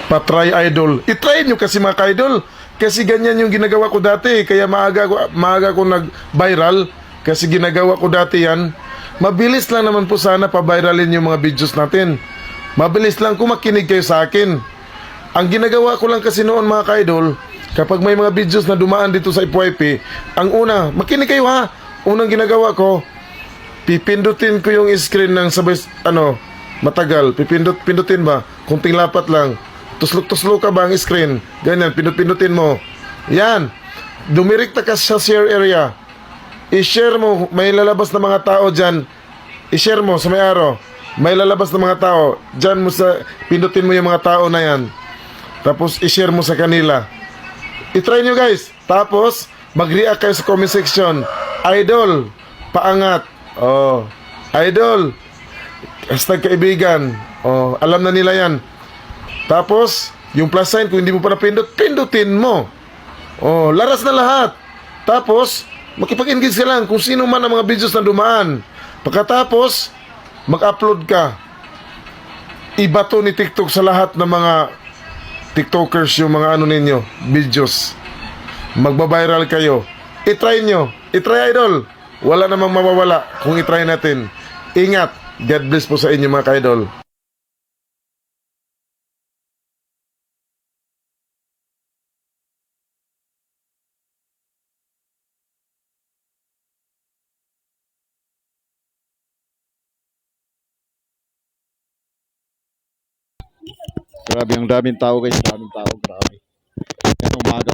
Patry idol. I-try nyo kasi mga ka-idol. Kasi ganyan yung ginagawa ko dati. Kaya maaga ko nag-viral. Kasi ginagawa ko dati yan. Mabilis lang naman po sana pa-viralin yung mga videos natin. Mabilis lang kung makinig kayo sa akin. Ang ginagawa ko lang kasi noon mga ka-idol, kapag may mga videos na dumaan dito sa FYP, ang una, makinig kayo ha. Unang ginagawa ko, pipindutin ko yung screen ng sabay, matagal. Pindutin ba? Kunting lapat lang. Tuslok-tuslok ka ba ang screen? Ganyan, pindutin mo. Yan. Dumirekta ka sa share area. I-share mo, may lalabas na mga tao dyan. I-share mo sa may araw. May lalabas na mga tao. Dyan mo pindutin mo yung mga tao na yan. Tapos i-share mo sa kanila. I-try nyo guys. Tapos, mag-react kayo sa comment section. Idol, paangat. Oh, idol, hashtag kaibigan. Oh, alam na nila yan. Tapos, yung plus sign, kung hindi mo pa napindot, pindutin mo. Oh, laras na lahat. Tapos, makipag-engage ka lang kung sino man ang mga videos na dumaan. Pagkatapos, mag-upload ka. Ibato ni TikTok sa lahat ng mga TikTokers yung mga ninyo, videos. Magbabiral kayo. I-try nyo. I-try idol. Wala namang mawawala kung i-try natin. Ingat. God bless po sa inyo mga ka-idol. Grabe, ang daming tao guys, daming tao, grabe. Yan, umaga